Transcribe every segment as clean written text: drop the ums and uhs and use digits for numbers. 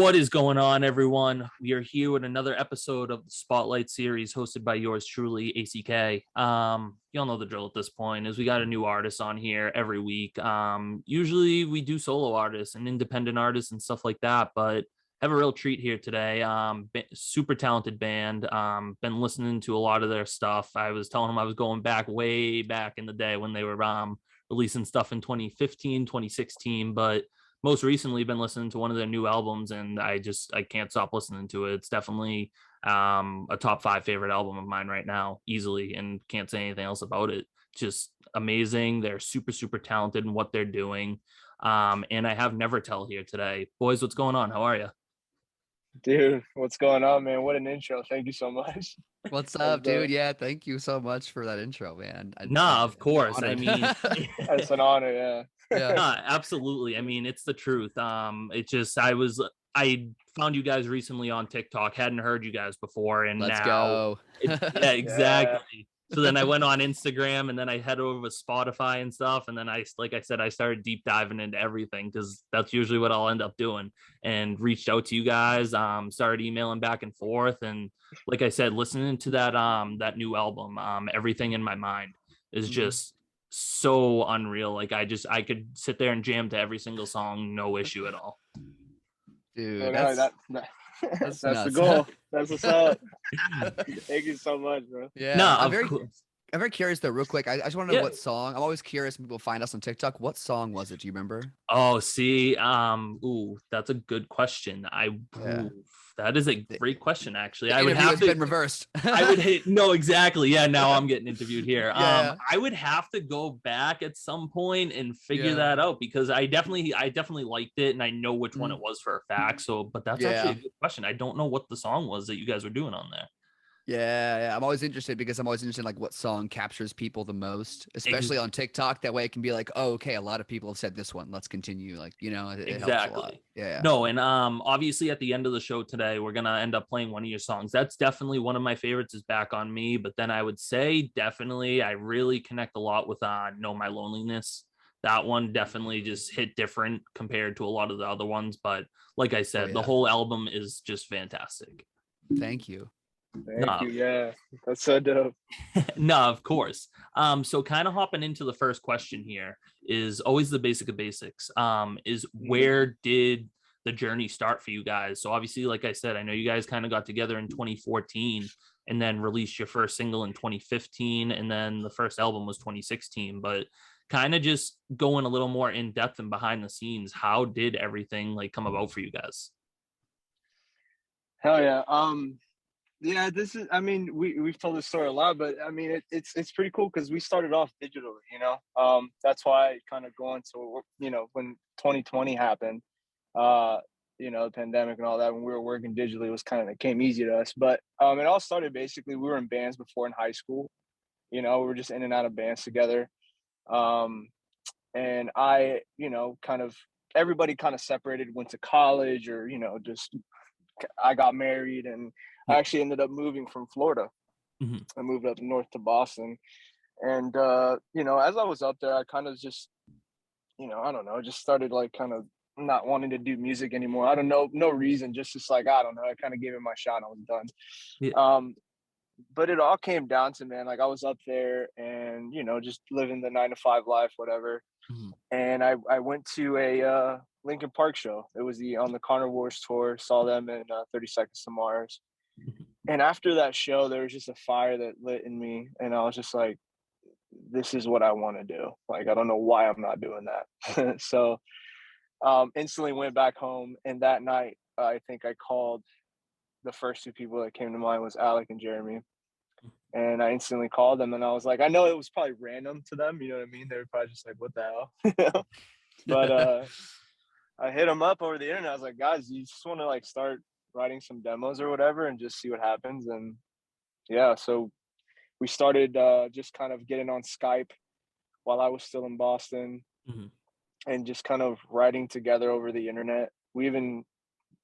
What is going on, everyone? We are here with another episode of the Spotlight series hosted by yours truly, ACK. Y'all know the drill at this point is we got a new artist on here every week. Usually we do solo artists and independent artists and stuff like that, but have a real treat here today. Super talented band. Been listening to a lot of their stuff. I was telling them I was going back way back in the day when they were releasing stuff in 2015, 2016, but most recently been listening to one of their new albums, and I can't stop listening to it. It's definitely a top 5 favorite album of mine right now, easily, and can't say anything else about it. Just amazing. They're super talented in what they're doing. And I have Nevertel here today. Boys, what's going on? How are you? Dude, what's going on, man? What an intro. Thank you so much. What's up, dude? Yeah, thank you so much for that intro, man. Nah, of course. I mean, it's an honor, yeah. Yeah. Nah, absolutely. I mean, it's the truth. I found you guys recently on TikTok, hadn't heard you guys before, and Let's now go. yeah, exactly. So then I went on Instagram, and then I head over to Spotify and stuff, and then I started deep diving into everything because that's usually what I'll end up doing, and reached out to you guys, started emailing back and forth, and like I said, listening to that new album, Everything in My Mind is just so unreal. Like I could sit there and jam to every single song, no issue at all. Dude, that's the goal. That's what's up. Thank you so much, bro. Yeah. No, I'm very curious though, real quick. I just want to know what song. I'm always curious when people find us on TikTok. What song was it? Do you remember? Oh, see, that's a good question. That is a great question, actually. I would have been reversed. I would hate no, exactly. Yeah, now I'm getting interviewed here. Yeah. I would have to go back at some point and figure that out because I definitely liked it and I know which one it was for a fact. So, but that's actually a good question. I don't know what the song was that you guys were doing on there. Yeah. I'm always interested because I'm always interested in like what song captures people the most, especially on TikTok. That way it can be like, oh, okay, a lot of people have said this one. Let's continue. Like, it exactly. helps a lot. Yeah. No, and obviously at the end of the show today, we're gonna end up playing one of your songs. That's definitely one of my favorites is Back on Me. But then I would say definitely I really connect a lot with Know My Loneliness. That one definitely just hit different compared to a lot of the other ones. But like I said, the whole album is just fantastic. Thank you. Thank you. Yeah, that's so dope. No, of course. So kind of hopping into the first question here is always the basic of basics. Is where did the journey start for you guys? So obviously, like I said, I know you guys kind of got together in 2014 and then released your first single in 2015, and then the first album was 2016. But kind of just going a little more in depth and behind the scenes, how did everything like come about for you guys? Hell yeah. Yeah, we've told this story a lot, but I mean, it's pretty cool because we started off digitally, that's why kind of going to, when 2020 happened, the pandemic and all that, when we were working digitally, it came easy to us. But it all started basically, we were in bands before in high school, we were just in and out of bands together. And I, everybody kind of separated, went to college or, I got married and I actually ended up moving from Florida. I moved up north to Boston. And, as I was up there, I kind of just, I don't know, just started like kind of not wanting to do music anymore. I don't know, no reason, just like, I don't know. I kind of gave it my shot and I was done. Yeah. But it all came down to, man, like I was up there and, just living the 9-to-5 life, whatever. And I went to a Linkin Park show. It was on the Carnivores tour, saw them in 30 Seconds to Mars. And after that show, there was just a fire that lit in me. And I was just like, this is what I want to do. Like, I don't know why I'm not doing that. So instantly went back home. And that night, I think I called the first 2 people that came to mind was Alec and Jeremy. And I instantly called them and I was like, I know it was probably random to them. You know what I mean? They were probably just like, what the hell? But I hit them up over the internet. I was like, guys, you just want to like start writing some demos or whatever and just see what happens. And yeah, so we started just kind of getting on Skype while I was still in Boston and just kind of writing together over the internet. We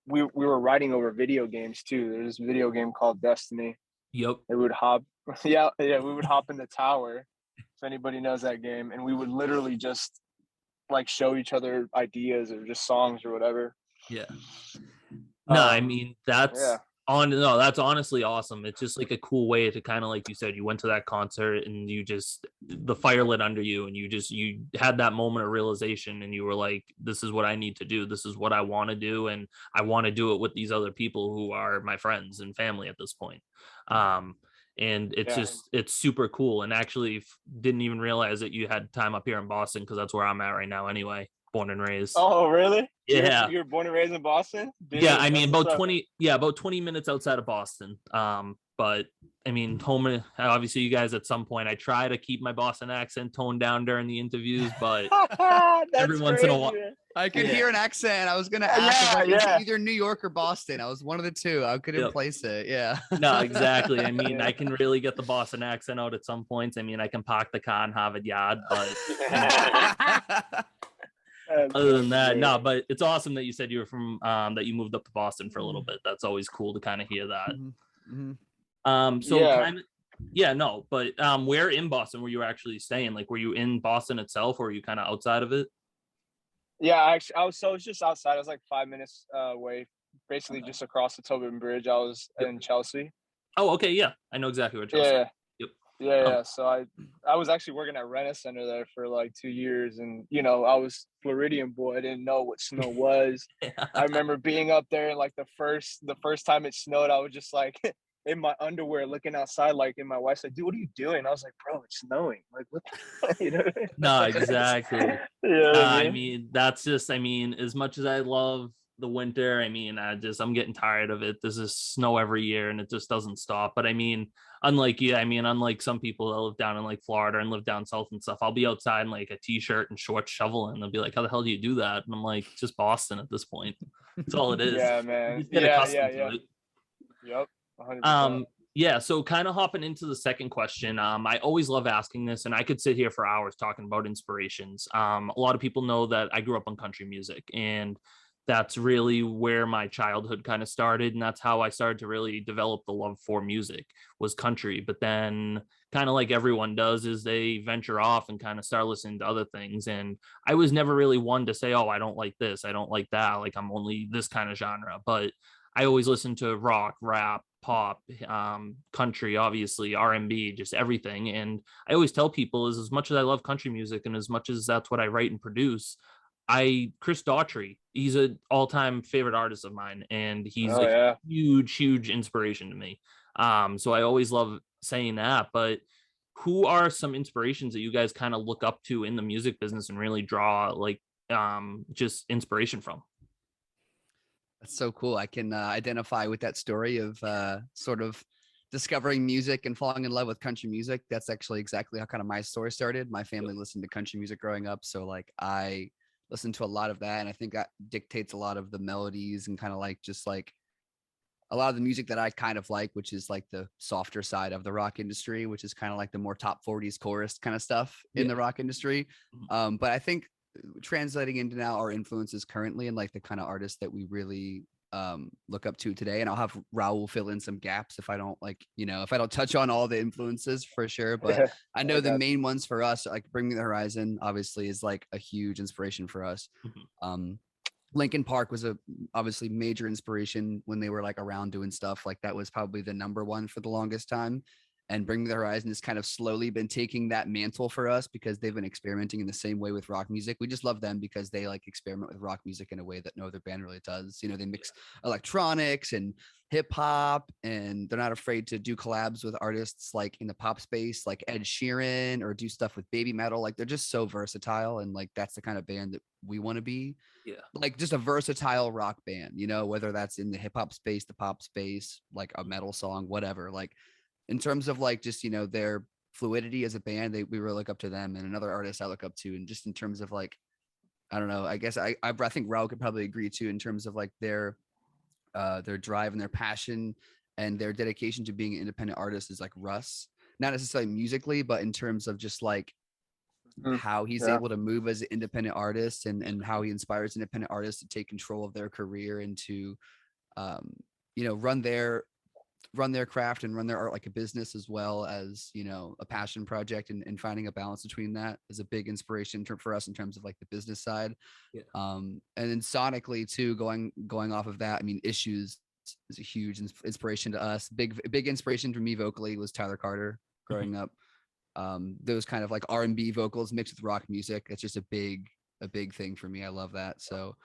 were writing over video games too. There's this video game called Destiny. Yep. It would hop. Yeah. We would hop in the tower. If anybody knows that game, and we would literally just like show each other ideas or just songs or whatever. Yeah. No, I mean, Yeah. that's honestly awesome. It's just like a cool way to kind of, like you said, you went to that concert and the fire lit under you, and you had that moment of realization, and you were like, this is what I need to do. This is what I want to do. And I want to do it with these other people who are my friends and family at this point. And it's super cool. And actually didn't even realize that you had time up here in Boston, because that's where I'm at right now anyway, born and raised. Oh, really? Yeah. You're born and raised in Boston? Yeah, I mean, about 20 minutes outside of Boston. But I mean, home, obviously you guys at some point, I try to keep my Boston accent toned down during the interviews, but every once in a while I could hear an accent. I was gonna ask if it's either New York or Boston. I was one of the two. I couldn't place it. Yeah. No, exactly. I mean, I can really get the Boston accent out at some points. I mean, I can park the car in Harvard Yard, but other than that, no. But it's awesome that you said you were from that you moved up to Boston for a little bit. That's always cool to kind of hear that. Where in Boston were you actually staying? Like, were you in Boston itself, or were you kind of outside of it? Yeah, actually, I was just outside. I was like 5 minutes away, basically just across the Tobin Bridge. I was in Chelsea. Oh, okay, yeah, I know exactly where Chelsea. Yeah. Yep. Yeah. So I was actually working at Rent Center there for like 2 years, and I was Floridian boy. I didn't know what snow was. I remember being up there, and like the first time it snowed, I was just like in my underwear looking outside, like, and my wife said, "Dude, what are you doing?" I was like, "Bro, it's snowing." Like, what the No, exactly. I mean, that's just, I mean, as much as I love the winter, I mean, I'm getting tired of it. There's just snow every year and it just doesn't stop. But I mean, unlike some people that live down in like Florida and live down south and stuff, I'll be outside in like a t-shirt and shorts shoveling, and they'll be like, how the hell do you do that? And I'm like, just Boston at this point. That's all it is. Yeah, man. Get accustomed to it. Yep. 100%. Yeah, so kind of hopping into the second question, I always love asking this, and I could sit here for hours talking about inspirations. A lot of people know that I grew up on country music, and that's really where my childhood kind of started, and that's how I started to really develop the love for music, was country. But then, kind of like everyone does, is they venture off and kind of start listening to other things, and I was never really one to say, oh, I don't like this, I don't like that, like I'm only this kind of genre. But I always listened to rock, rap, pop, country, obviously R&B, just everything. And I always tell people, is as much as I love country music and as much as that's what I write and produce, Chris Daughtry, he's an all-time favorite artist of mine, and he's huge inspiration to me. So I always love saying that. But who are some inspirations that you guys kind of look up to in the music business and really draw like just inspiration from? That's so cool. I can identify with that story of sort of discovering music and falling in love with country music. That's actually exactly how kind of my story started. My family listened to country music growing up, so like I listened to a lot of that, and I think that dictates a lot of the melodies and kind of like just like a lot of the music that I kind of like, which is like the softer side of the rock industry, which is kind of like the more top 40s chorus kind of stuff in the rock industry. But I think translating into now our influences currently and like the kind of artists that we really look up to today, and I'll have Raul fill in some gaps if I don't if I don't touch on all the influences for sure, but I know the main ones for us, like Bring Me the Horizon obviously is like a huge inspiration for us. Linkin Park was a obviously major inspiration when they were like around doing stuff. Like that was probably the number one for the longest time. And Bring Me the Horizon has kind of slowly been taking that mantle for us because they've been experimenting in the same way with rock music. We just love them because they like experiment with rock music in a way that no other band really does. They mix electronics and hip hop, and they're not afraid to do collabs with artists like in the pop space, like Ed Sheeran, or do stuff with baby metal. Like they're just so versatile. And like, that's the kind of band that we want to be. Yeah. Like just a versatile rock band, whether that's in the hip hop space, the pop space, like a metal song, whatever. Like, in terms of like just their fluidity as a band, we really look up to them. And another artist I look up to, and just in terms of like, I don't know, I guess I think Raul could probably agree too, in terms of like their drive and their passion and their dedication to being an independent artist, is like Russ. Not necessarily musically, but in terms of just like how he's able to move as an independent artist, and how he inspires independent artists to take control of their career and to run their run their craft and run their art like a business, as well as, a passion project, and finding a balance between that is a big inspiration for us in terms of like the business side. Yeah. And then sonically too, going off of that, I mean, Issues is a huge inspiration to us. Big inspiration for me vocally was Tyler Carter growing up. Those kind of like R&B vocals mixed with rock music. It's just a big thing for me. I love that. So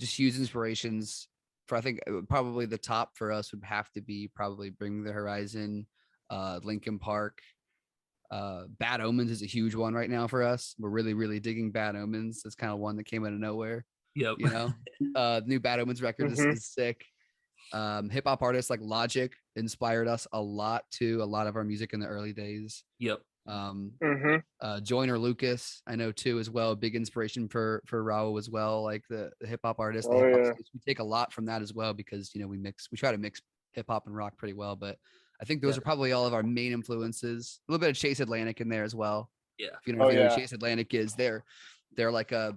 just huge inspirations. For I think probably the top for us would have to be probably Bring the Horizon, Linkin Park. Bad Omens is a huge one right now for us. We're really digging Bad Omens. It's kind of one that came out of nowhere. Yep. The new Bad Omens record is sick. Hip hop artists like Logic inspired us a lot too. A lot of our music in the early days. Yep. Joyner Lucas, I know too as well. Big inspiration for Raul as well. Like the hip hop artist. Oh, yeah. We take a lot from that as well because we try to mix hip hop and rock pretty well. But I think those are probably all of our main influences. A little bit of Chase Atlantic in there as well. Yeah. If you know who Chase Atlantic is, they're like a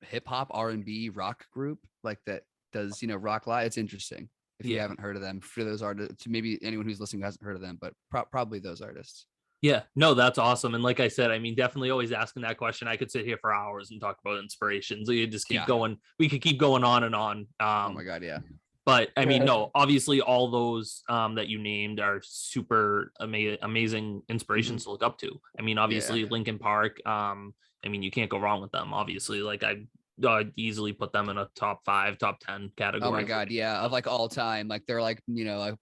hip hop R&B rock group like that does rock live. It's interesting if you haven't heard of them. For those artists, maybe anyone who's listening who hasn't heard of them, but probably those artists. Yeah, no, that's awesome. And like I said, I mean, definitely always asking that question. I could sit here for hours and talk about inspirations. You just keep going. We could keep going on and on. Oh my God, yeah. But I mean, no, obviously all those that you named are super amazing inspirations to look up to. I mean, obviously Linkin Park. I mean, you can't go wrong with them. Obviously, like I'd easily put them in a top 5, top 10 category. Oh my God, yeah, of like all time. Like they're like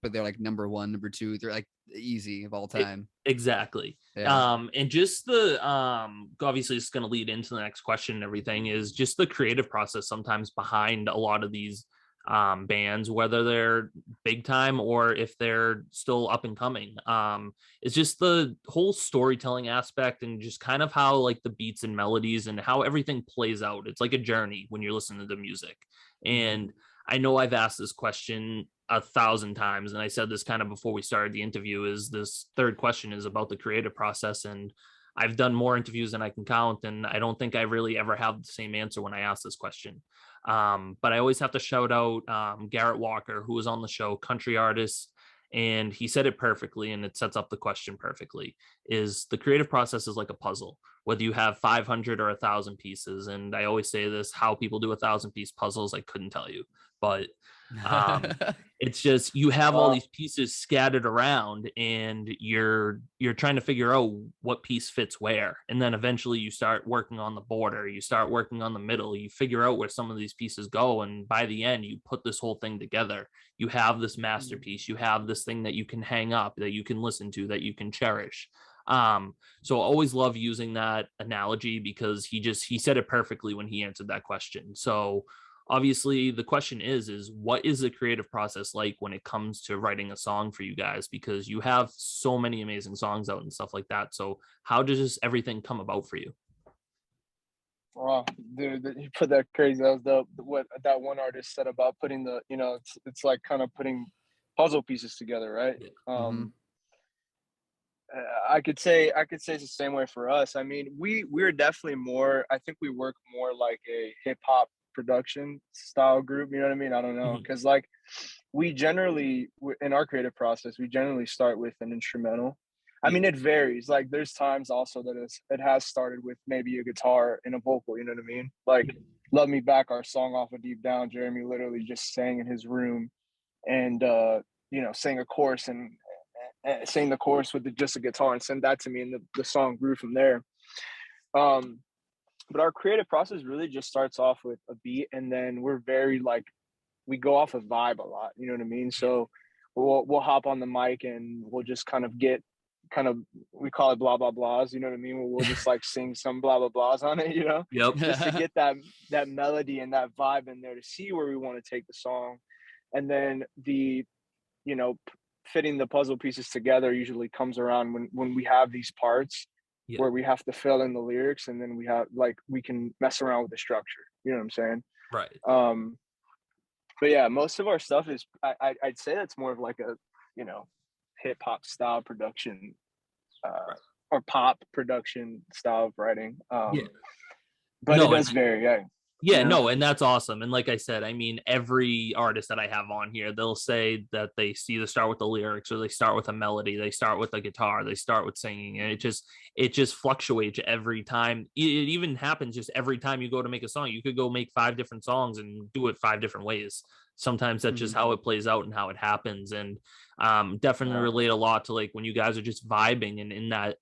but they're like number 1, number 2. They're like easy of all time. Exactly. Yeah. And just the obviously it's going to lead into the next question and everything is just the creative process sometimes behind a lot of these bands, whether they're big time or if they're still up and coming. It's just the whole storytelling aspect and just kind of how like the beats and melodies and how everything plays out. It's like a journey when you're listening to the music. And I know I've asked this question 1,000 times, and I said this kind of before we started the interview, is this third question is about the creative process. And I've done more interviews than I can count, and I don't think I really ever have the same answer when I ask this question. But I always have to shout out Garrett Walker, who was on the show, country artist, and he said it perfectly, and it sets up the question perfectly, is the creative process is like a puzzle, whether you have 500 or 1,000 pieces. And I always say this, how people do 1,000-piece puzzles, I couldn't tell you, but it's just you have all these pieces scattered around and you're trying to figure out what piece fits where, and then eventually you start working on the border, you start working on the middle, you figure out where some of these pieces go, and by the end you put this whole thing together. You have this masterpiece, you have this thing that you can hang up, that you can listen to, that you can cherish. So I always love using that analogy because he said it perfectly when he answered that question. So obviously the question is what is the creative process like when it comes to writing a song for you guys, because you have so many amazing songs out and stuff like that. So how does everything come about for you? Wow, dude, you put that crazy. That was what that one artist said about putting the, it's like kind of putting puzzle pieces together, right? I could say it's the same way for us. I mean, we're definitely more, I think we work more like a hip hop production style group, you know what I mean? I don't know, because like we generally, in our creative process, we generally start with an instrumental. I mean, it varies. Like there's times also that it has started with maybe a guitar and a vocal, you know what I mean? Like Love Me Back, our song off of Deep Down, Jeremy literally just sang in his room and sang a chorus and sang the chorus with just a guitar and sent that to me, and the song grew from there. But our creative process really just starts off with a beat, and then we're very like, we go off of vibe a lot, you know what I mean? So we'll hop on the mic and we'll just we call it blah blah blahs, you know what I mean? We'll just like sing some blah blah blahs on it, Yep. Just to get that melody and that vibe in there to see where we want to take the song. And then fitting the puzzle pieces together usually comes around when we have these parts where we have to fill in the lyrics, and then we can mess around with the structure, you know what I'm saying? Right. But yeah, most of our stuff is I'd say that's more of like a hip hop style production or pop production style of writing. But it does vary. Yeah, no, and that's awesome. And like I said, I mean, every artist that I have on here, they'll say that they either start with the lyrics or they start with a melody, they start with a guitar, they start with singing, and it just fluctuates every time. It even happens just every time you go to make a song. You could go make 5 different songs and do it 5 different ways. Sometimes that's just how it plays out and how it happens. And definitely relate a lot to like when you guys are just vibing and in that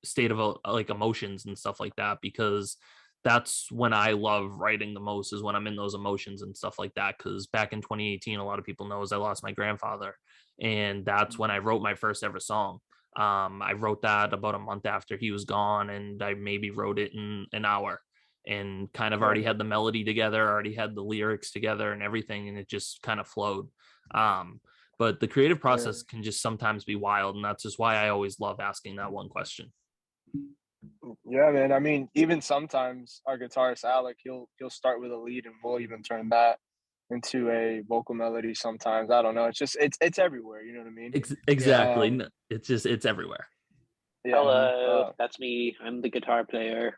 state of like emotions and stuff like that, because that's when I love writing the most, is when I'm in those emotions and stuff like that. Because back in 2018, a lot of people knows I lost my grandfather, and that's when I wrote my first ever song. I wrote that about a month after he was gone, and I maybe wrote it in an hour, and kind of already had the melody together, already had the lyrics together and everything, and it just kind of flowed. But the creative process can just sometimes be wild, and that's just why I always love asking that one question. Yeah, man. I mean, even sometimes our guitarist Alec, he'll start with a lead and we'll even turn that into a vocal melody sometimes. I don't know. It's just it's everywhere, you know what I mean? Exactly. It's everywhere. Yeah. Hello, that's me. I'm the guitar player.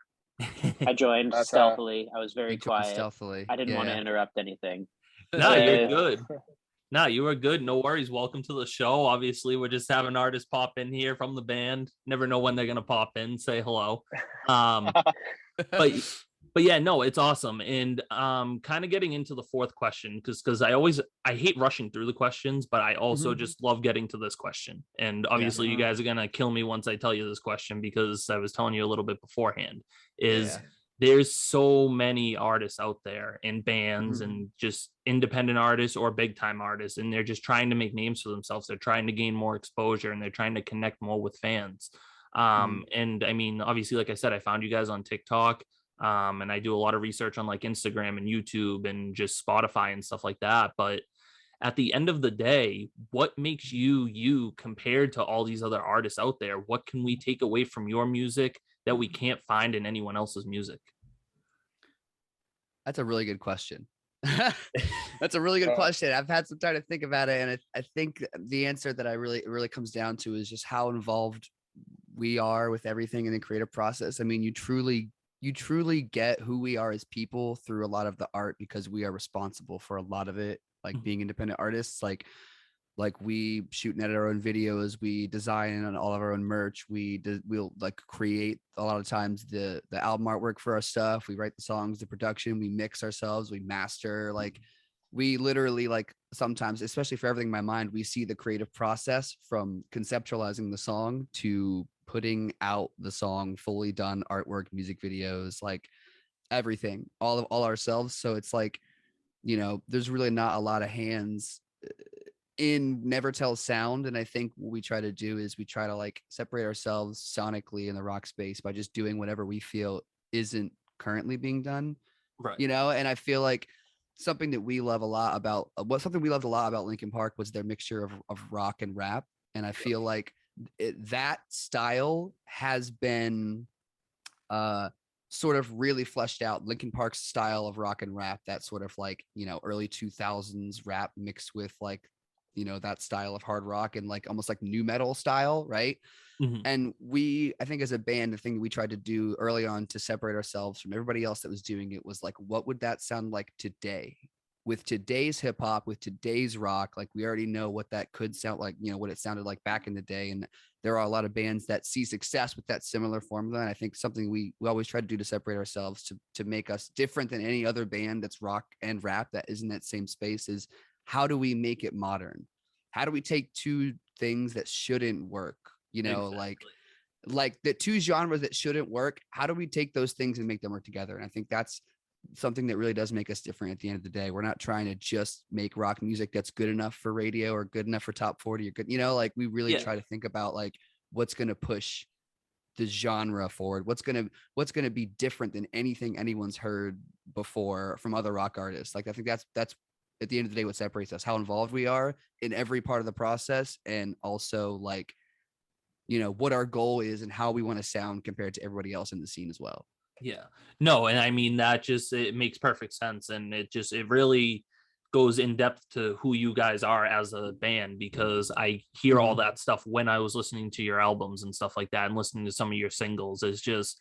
I joined stealthily. I was very quiet. Stealthily. I didn't want to interrupt anything. No, you're good. No, you are good. No worries. Welcome to the show. Obviously, we're just having artists pop in here from the band. Never know when they're gonna pop in, say hello. But yeah, no, it's awesome. And kind of getting into the fourth question, because I hate rushing through the questions, but I also just love getting to this question. And obviously you guys are gonna kill me once I tell you this question, because I was telling you a little bit beforehand, there's so many artists out there and bands and just independent artists or big time artists, and they're just trying to make names for themselves. They're trying to gain more exposure, and they're trying to connect more with fans. And I mean, obviously, like I said, I found you guys on TikTok, and I do a lot of research on like Instagram and YouTube and just Spotify and stuff like that. But at the end of the day, what makes you compared to all these other artists out there? What can we take away from your music that we can't find in anyone else's music? That's a really good question. That's a really good question. I've had some time to think about it, and I think the answer that it really comes down to is just how involved we are with everything in the creative process. I mean, you truly get who we are as people through a lot of the art, because we are responsible for a lot of it. Like being independent artists, like we shoot and edit our own videos, we design on all of our own merch, we'll like create a lot of times the album artwork for our stuff, we write the songs, the production, we mix ourselves, we master, like we literally, like sometimes, especially for Everything in My Mind, we see the creative process from conceptualizing the song to putting out the song, fully done artwork, music videos, like everything, all ourselves. So it's like, you know, there's really not a lot of hands in Nevertel's sound. And I think what we try to do is we try to like separate ourselves sonically in the rock space by just doing whatever we feel isn't currently being done. Right. You know, and I feel like something that we love a lot about something we loved a lot about Linkin Park was their mixture of rock and rap. And I feel like that style has been sort of really fleshed out. Linkin Park's style of rock and rap, that sort of like, you know, early 2000s rap mixed with like, you know, that style of hard rock and like almost like new metal style, right? And I think as a band, the thing we tried to do early on to separate ourselves from everybody else that was doing it was like, what would that sound like today? With today's hip hop, with today's rock, like we already know what that could sound like, you know, what it sounded like back in the day. And there are a lot of bands that see success with that similar formula. And I think something we always try to do to separate ourselves to make us different than any other band that's rock and rap that is in that same space is, how do we make it modern? How do we take two things that shouldn't work? You know, like the two genres that shouldn't work. How do we take those things and make them work together? And I think that's something that really does make us different at the end of the day. We're not trying to just make rock music that's good enough for radio or good enough for top 40 or good, you know, like we really try to think about like what's going to push the genre forward, what's going to be different than anything anyone's heard before from other rock artists. Like I think that's at the end of the day what separates us, how involved we are in every part of the process, and also like, you know, what our goal is and how we want to sound compared to everybody else in the scene as well. Yeah, no, and I mean that just, it makes perfect sense, and it really goes in depth to who you guys are as a band, because I hear all that stuff when I was listening to your albums and stuff like that, and listening to some of your singles. Is just,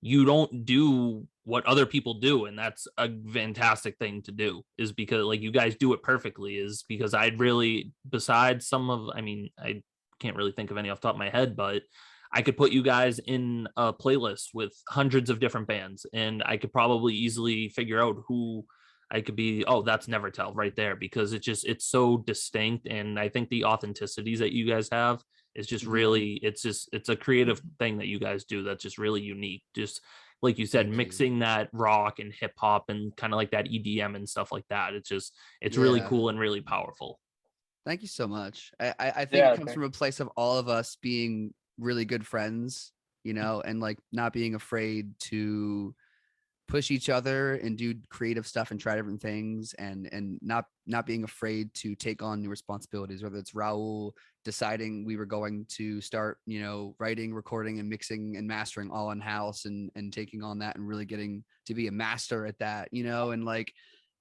you don't do what other people do, and that's a fantastic thing to do, is because like you guys do it perfectly, is because I'd really, besides some of, I mean, I can't really think of any off the top of my head, but I could put you guys in a playlist with hundreds of different bands, and I could probably easily figure out who I could be. Oh, that's Nevertel right there, because it's so distinct, and I think the authenticities that you guys have is just really, it's a creative thing that you guys do that's just really unique. Just like you said, mixing that rock and hip hop and kind of like that EDM and stuff like that. It's really cool and really powerful. Thank you so much. I think it comes from a place of all of us being really good friends, you know, and like not being afraid to push each other and do creative stuff and try different things, and not being afraid to take on new responsibilities, whether it's Raul deciding we were going to start, you know, writing, recording, and mixing and mastering all in house, and taking on that and really getting to be a master at that, you know, and like,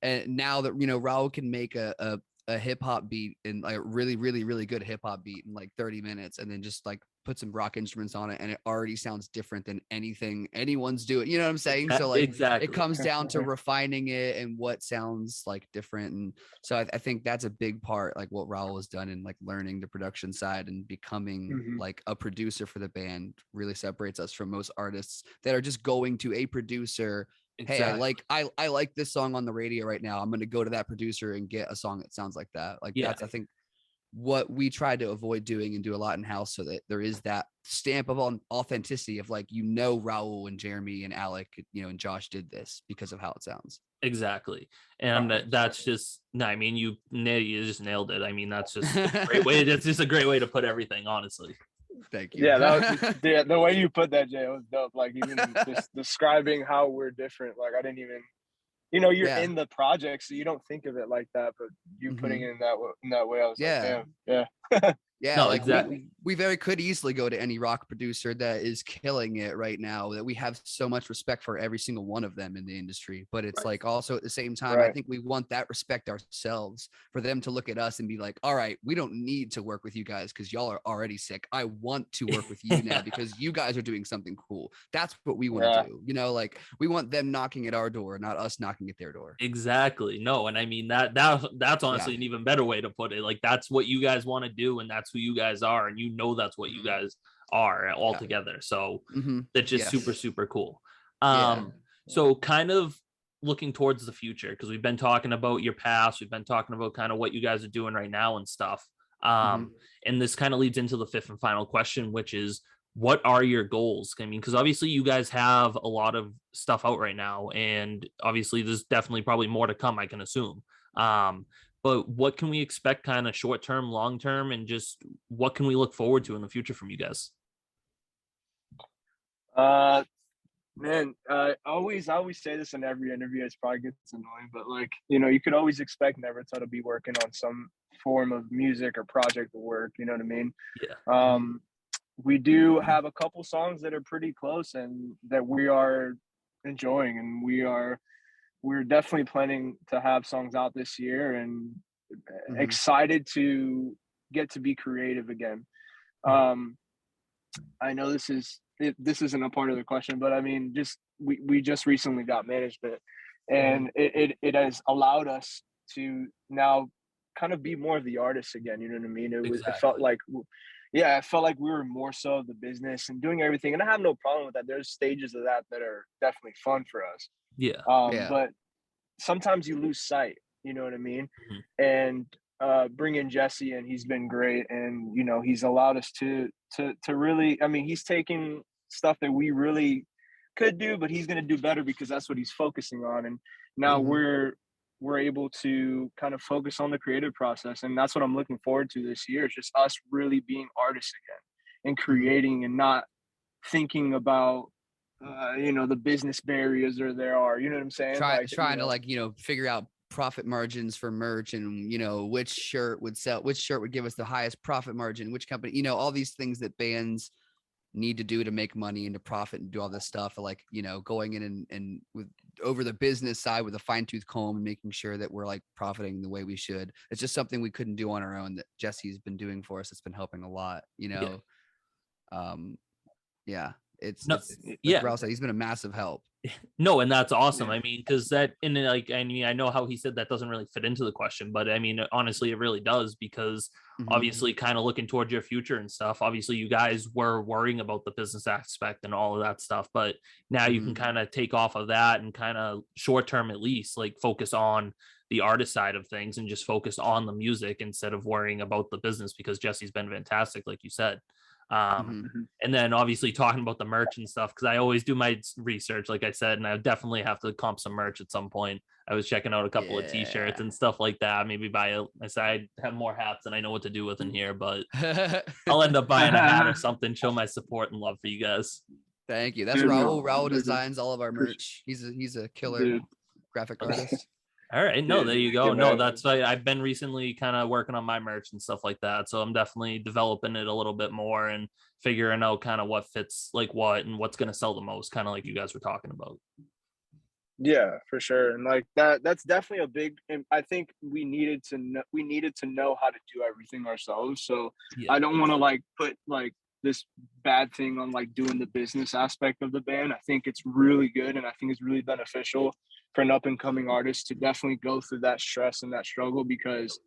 and now that, you know, Raul can make a hip hop beat, and like really, really, really good hip hop beat in like 30 minutes, and then just like put some rock instruments on it, and it already sounds different than anything anyone's doing. You know what I'm saying? So like, exactly, it comes down to refining it and what sounds like different. And so I think that's a big part, like what Raul has done in like learning the production side and becoming like a producer for the band really separates us from most artists that are just going to a producer. Exactly. Hey, I like this song on the radio right now. I'm going to go to that producer and get a song that sounds like that. Like that's, I think, what we try to avoid doing and do a lot in house, so that there is that stamp of authenticity of like, you know, Raul and Jeremy and Alec, you know, and Josh did this because of how it sounds. Exactly. And that's just, no, I mean, you just nailed it. I mean, that's just a great way. That's just a great way to put everything, honestly. Thank you. Yeah, the way you put that, Jay, was dope. Like, even just describing how we're different. Like, I didn't even, you know, you're in the project, so you don't think of it like that. But you putting it in that way, I was like, damn, yeah. Yeah, no, like exactly. We very could easily go to any rock producer that is killing it right now, that we have so much respect for every single one of them in the industry. But it's like, also at the same time, I think we want that respect ourselves, for them to look at us and be like, all right, we don't need to work with you guys because y'all are already sick. I want to work with you now because you guys are doing something cool. That's what we want to do. You know, like, we want them knocking at our door, not us knocking at their door. Exactly. No, and I mean that's honestly an even better way to put it. Like, that's what you guys want to do, and that's who you guys are, and you know that's what you guys are all together. So that's just super, super cool. So kind of looking towards the future, because we've been talking about your past, we've been talking about kind of what you guys are doing right now and stuff. And this kind of leads into the fifth and final question, which is, what are your goals? I mean, because obviously you guys have a lot of stuff out right now, and obviously there's definitely probably more to come, I can assume. But what can we expect kind of short term, long term, and just what can we look forward to in the future from you guys? Man, I always say this in every interview. It probably gets annoying, but like, you know, you could always expect Nevertel to be working on some form of music or project of work. You know what I mean? Yeah. We do have a couple songs that are pretty close and that we are enjoying, and we're definitely planning to have songs out this year, and excited to get to be creative again. I know this isn't a part of the question, but I mean, just we just recently got management, and it has allowed us to now kind of be more of the artists again. You know what I mean? It felt like, I felt like we were more so of the business and doing everything, and I have no problem with that. There's stages of that are definitely fun for us. But sometimes you lose sight. You know what I mean? And bring in Jesse, and he's been great, and you know, he's allowed us to really, I mean, he's taking stuff that we really could do, but he's going to do better because that's what he's focusing on. And now we're able to kind of focus on the creative process, and that's what I'm looking forward to this year. It's just us really being artists again and creating, and not thinking about you know, the business barriers there are, you know what I'm saying? Trying to like, you know, figure out profit margins for merch, and you know, which shirt would give us the highest profit margin, which company, you know, all these things that bands need to do to make money and to profit and do all this stuff, like, you know, going in and with over the business side with a fine-tooth comb and making sure that we're like profiting the way we should. It's just something we couldn't do on our own that Jesse's been doing for us. It's been helping a lot, you know. No, it's like yeah. Ralph said, he's been a massive help. No, and that's awesome. Yeah. I mean, because that, and like, I mean, I know how he said that doesn't really fit into the question, but I mean, honestly, it really does, because obviously, kind of looking towards your future and stuff. Obviously, you guys were worrying about the business aspect and all of that stuff, but now you can kind of take off of that and kind of short term, at least, like focus on the artist side of things and just focus on the music instead of worrying about the business, because Jesse's been fantastic, like you said. And then obviously talking about the merch and stuff, because I always do my research, like I said, and I definitely have to comp some merch at some point. I was checking out a couple of t-shirts and stuff like that. Maybe I said I have more hats than I know what to do with in here, but I'll end up buying a hat or something, show my support and love for you guys. Thank you. That's Dude, Raul. Raul designs all of our merch. He's a killer graphic artist. All right. No, there you go. Yeah, No, that's why I've been recently kind of working on my merch and stuff like that. So I'm definitely developing it a little bit more and figuring out kind of what fits like what and what's going to sell the most, kind of like you guys were talking about. Yeah, for sure. And like that's definitely a big, and I think we needed to know how to do everything ourselves. So I don't want to like put like this bad thing on like doing the business aspect of the band. I think it's really good, and I think it's really beneficial for an up and coming artist to definitely go through that stress and that struggle, because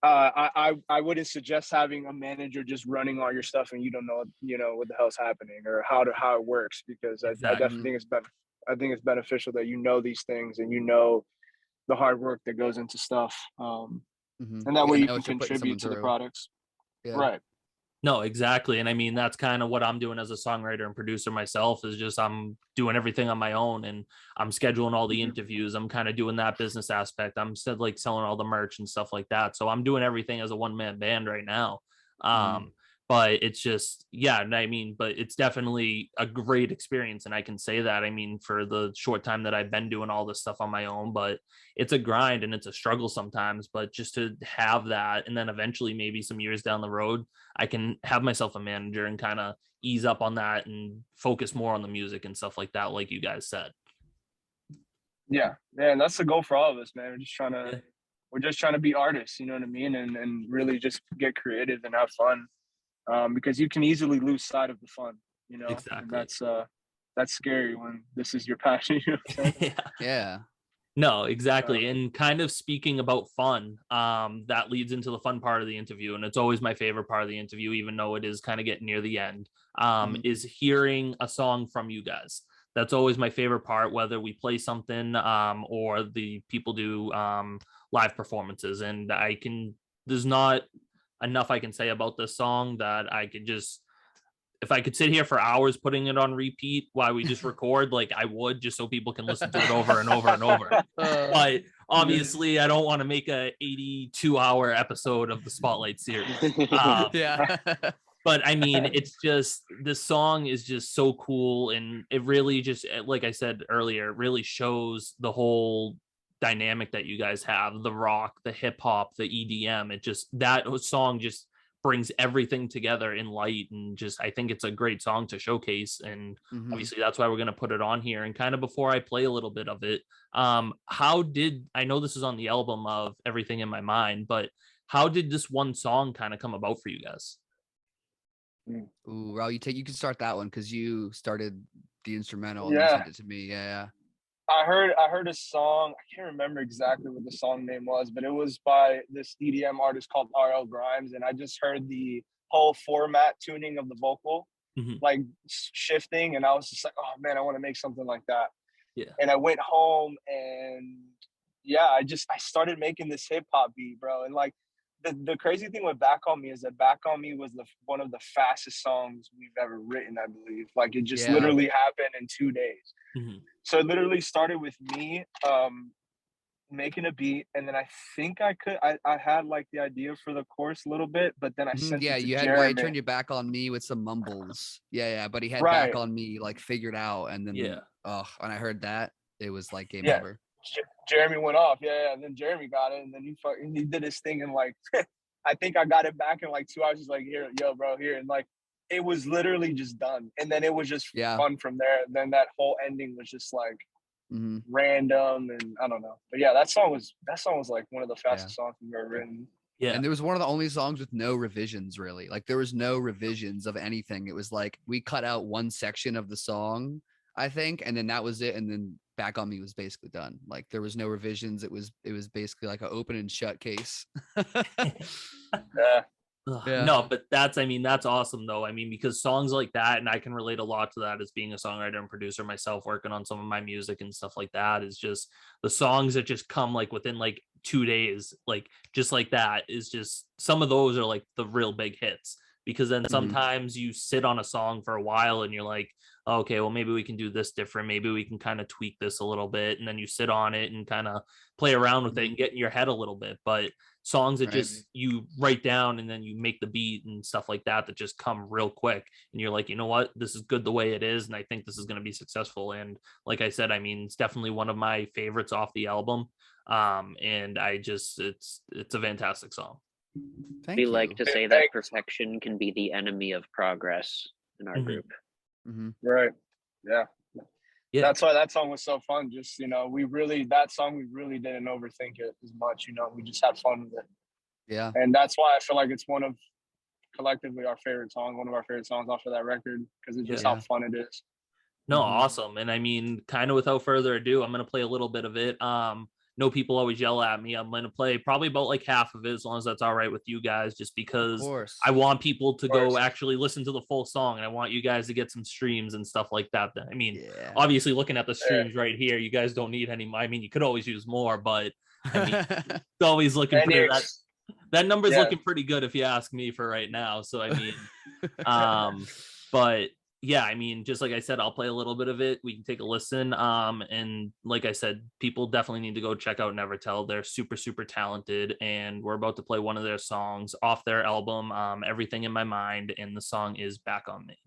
I wouldn't suggest having a manager just running all your stuff and you don't know what the hell's happening or how it works, because I definitely think it's beneficial that you know these things and you know the hard work that goes into stuff, and that way you can contribute to the products. Right. No, exactly. And I mean, that's kind of what I'm doing as a songwriter and producer myself, is just I'm doing everything on my own, and I'm scheduling all the interviews. I'm kind of doing that business aspect. I'm still like selling all the merch and stuff like that. So I'm doing everything as a one-man band right now. But it's just, yeah, I mean, but it's definitely a great experience. And I can say that, I mean, for the short time that I've been doing all this stuff on my own, but it's a grind and it's a struggle sometimes, but just to have that, and then eventually maybe some years down the road, I can have myself a manager and kind of ease up on that and focus more on the music and stuff like that, like you guys said. Yeah, man, that's the goal for all of us, man. We're just trying to be artists, you know what I mean? And really just get creative and have fun. Because you can easily lose sight of the fun, you know. Exactly. And that's scary when this is your passion. You know what I'm saying? Yeah. No, exactly. And kind of speaking about fun, that leads into the fun part of the interview. And it's always my favorite part of the interview, even though it is kind of getting near the end, is hearing a song from you guys. That's always my favorite part, whether we play something or the people do live performances. And there's not enough I can say about this song that I could just, if I could sit here for hours putting it on repeat while we just record, like I would, just so people can listen to it over and over and over. But obviously I don't want to make a 82-hour episode of the Spotlight series. But I mean, it's just, this song is just so cool. And it really just, like I said earlier, it really shows the whole dynamic that you guys have, the rock, the hip hop, the EDM. It just, that song just brings everything together in light, and just, I think it's a great song to showcase. And obviously that's why we're going to put it on here. And kind of before I play a little bit of it, I know this is on the album of Everything in My Mind, but how did this one song kind of come about for you guys? Ooh, Raul, you can start that one, because you started the instrumental and then sent it to me. Yeah. I heard a song. I can't remember exactly what the song name was, but it was by this EDM artist called RL Grimes, and I just heard the whole format tuning of the vocal like shifting, and I was just like, oh man, I want to make something like that. Yeah. And I went home and I started making this hip hop beat, bro. And like the crazy thing with Back on Me is that Back on Me was one of the fastest songs we've ever written, I believe. Like it just literally happened in 2 days. So it literally started with me making a beat, and then I think I had like the idea for the chorus a little bit, but then I sent it to you had Jeremy. Why You Turned Your Back on Me with some mumbles. But he had Back on Me like figured out, and then when I heard that, it was like game over. Jeremy went off, and then Jeremy got it, and then he did his thing, and like I think I got it back in like 2 hours. He's like, here, yo, bro, here, and like it was literally just done, and then it was just fun from there. And then that whole ending was just like random, and I don't know, but that song was like one of the fastest songs we've ever written. Yeah. And there was one of the only songs with no revisions, really. Like there was no revisions of anything. It was like we cut out one section of the song, I think, and then that was it. And then Back on Me was basically done. Like there was no revisions. It was basically like an open and shut case. Yeah. Yeah. No, but that's awesome though. I mean, because songs like that, and I can relate a lot to that as being a songwriter and producer myself, working on some of my music and stuff like that, is just the songs that just come like within like 2 days, like just like that, is just some of those are like the real big hits. Because then sometimes you sit on a song for a while and you're like, okay, well, maybe we can do this different. Maybe we can kind of tweak this a little bit. And then you sit on it and kind of play around with it and get in your head a little bit. But songs that just you write down and then you make the beat and stuff like that just come real quick. And you're like, you know what? This is good the way it is. And I think this is going to be successful. And like I said, I mean, it's definitely one of my favorites off the album. And it's a fantastic song. Thank We you. like to say that perfection can be the enemy of progress in our group. Right. Yeah. Yeah. That's why that song was so fun. Just, you know, we really didn't overthink it as much, you know, we just had fun with it. Yeah. And that's why I feel like it's collectively our favorite song, one of our favorite songs off of that record, because it's just how fun it is. No, awesome. And I mean, kind of without further ado, I'm going to play a little bit of it. No, people always yell at me. I'm going to play probably about like half of it, as long as that's all right with you guys, just because I want people to go actually listen to the full song. And I want you guys to get some streams and stuff like that. I mean, obviously looking at the streams right here, you guys don't need any. I mean, you could always use more, but I mean, it's always looking for that number's looking pretty good if you ask me for right now. So, I mean, but yeah, I mean, just like I said, I'll play a little bit of it. We can take a listen. And like I said, people definitely need to go check out Nevertel. They're super, super talented. And we're about to play one of their songs off their album, Everything in My Mind. And the song is Back on Me.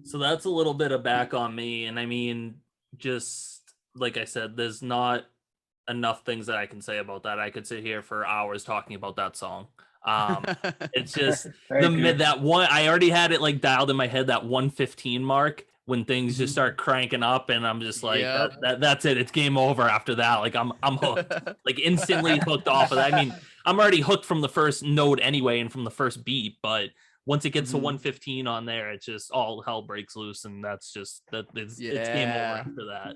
So that's a little bit of Back on Me. And I mean, just like I said, there's not enough things that I can say about that. I could sit here for hours talking about that song. It's just that one, I already had it like dialed in my head, that 115 mark, when things just start cranking up, and I'm just like, that's it. It's game over after that. Like I'm hooked, like instantly hooked off of that. I mean, I'm already hooked from the first note anyway, and from the first beat, but once it gets to 115 on there, it's just all hell breaks loose, and that's just it's game over after that.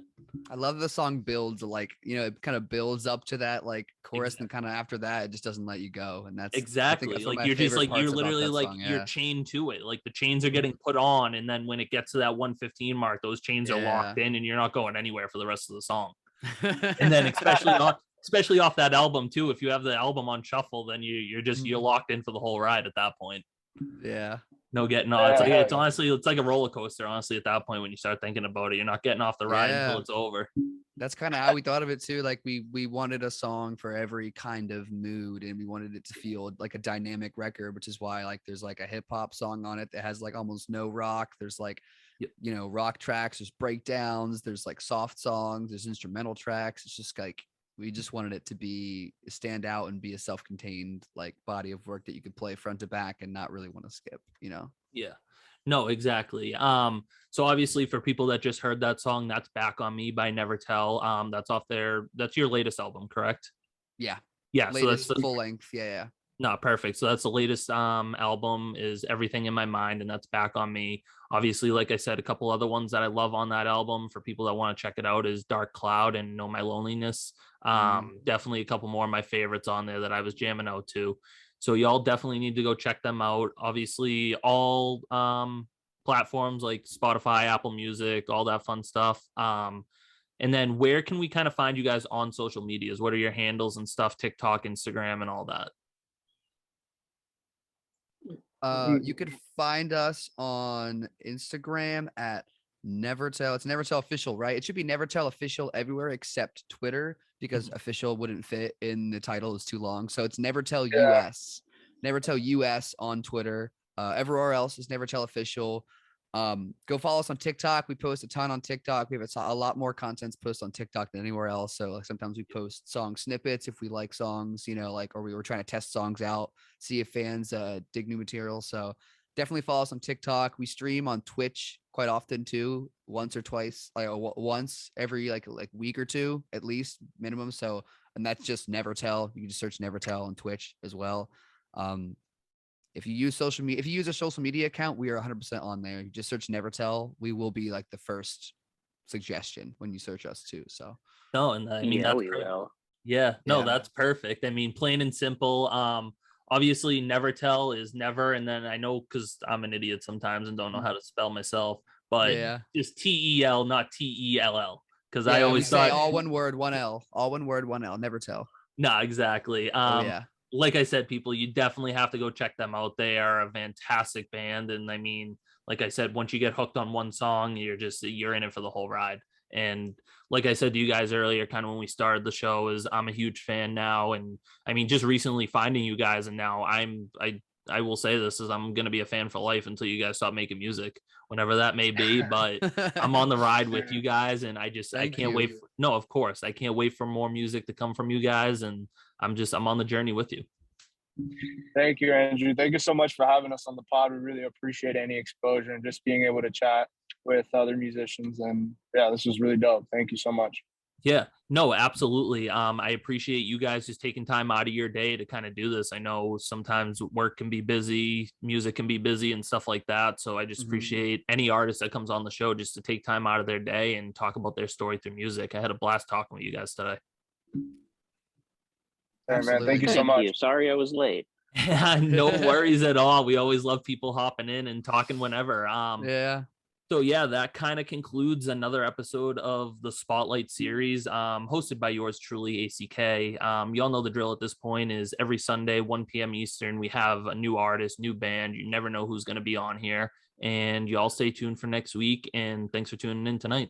I love the song builds, like, you know, it kind of builds up to that like chorus, and kind of after that it just doesn't let you go, and that's exactly like you're just like you're literally like you're chained to it. Like the chains are getting put on, and then when it gets to that 115 mark, those chains are locked in, and you're not going anywhere for the rest of the song. And then especially off that album too, if you have the album on shuffle, then you're locked in for the whole ride at that point. No getting off. It's honestly, it's like a roller coaster, honestly, at that point. When you start thinking about it, you're not getting off the ride until it's over. That's kind of how we thought of it too. Like we wanted a song for every kind of mood, and we wanted it to feel like a dynamic record, which is why like there's like a hip hop song on it that has like almost no rock. There's like you know, rock tracks, there's breakdowns, there's like soft songs, there's instrumental tracks. It's just like We just wanted it to be stand out and be a self-contained like body of work that you could play front to back and not really want to skip, you know? Yeah. No, exactly. So obviously for people that just heard that song, that's Back on Me by Nevertel. That's your latest album, correct? Yeah. Yeah. So that's Latest full length. Yeah. no, perfect. So that's the latest album is Everything in My Mind, and that's Back on Me. Obviously, like I said, a couple other ones that I love on that album for people that want to check it out is Dark Cloud and Know My Loneliness. Definitely a couple more of my favorites on there that I was jamming out to. So y'all definitely need to go check them out. Obviously, all platforms like Spotify, Apple Music, all that fun stuff. And then where can we kind of find you guys on social medias? What are your handles and stuff? TikTok, Instagram, and all that. You could find us on Instagram at Nevertel. It's Nevertel Official, right? It should be Nevertel Official everywhere except Twitter because official wouldn't fit in the title. It's too long. So it's Nevertel US. Nevertel US on Twitter. Everywhere else is Nevertel Official. Go follow us on TikTok. We post a ton on TikTok. We have a lot more content posted on TikTok than anywhere else. So like sometimes we post song snippets if we like songs, you know, like, or we were trying to test songs out, see if fans dig new material. So definitely follow us on TikTok. We stream on Twitch quite often too, once or twice, like once every like week or two at least minimum. So, and that's just Nevertel. You can just search Nevertel on Twitch as well. If you use social media, if you use a social media account, we are 100% on there. You just search Nevertel. We will be like the first suggestion when you search us too. So no, and I mean, yeah, we will. Yeah, no, that's perfect. I mean, plain and simple. Obviously Nevertel is never, and then I know because I'm an idiot sometimes and don't know how to spell myself, but just TEL, not TELL. Because I always thought say all one word, one L, all one word, one L, Nevertel. No, exactly. Like I said, people, you definitely have to go check them out. They are a fantastic band. And I mean, like I said, once you get hooked on one song, you're in it for the whole ride. And like I said to you guys earlier, kind of when we started the show, is I'm a huge fan now. And I mean, just recently finding you guys, and now I will say this is I'm gonna be a fan for life until you guys stop making music, whenever that may be. But I'm on the ride with you guys, and I can't wait. No, of course, I can't wait for more music to come from you guys, and I'm on the journey with you. Thank you, Andrew. Thank you so much for having us on the pod. We really appreciate any exposure and just being able to chat with other musicians. And yeah, this was really dope. Thank you so much. Yeah, no, absolutely. I appreciate you guys just taking time out of your day to kind of do this. I know sometimes work can be busy, music can be busy and stuff like that. So I just appreciate any artist that comes on the show just to take time out of their day and talk about their story through music. I had a blast talking with you guys today. Hey, man, thank you so much. Sorry I was late. No worries at all. We always love people hopping in and talking whenever. So yeah, that kind of concludes another episode of the Spotlight series, hosted by yours truly, ACK. Y'all know the drill at this point is every Sunday, 1 p.m. Eastern, we have a new artist, new band. You never know who's going to be on here. And y'all stay tuned for next week. And thanks for tuning in tonight.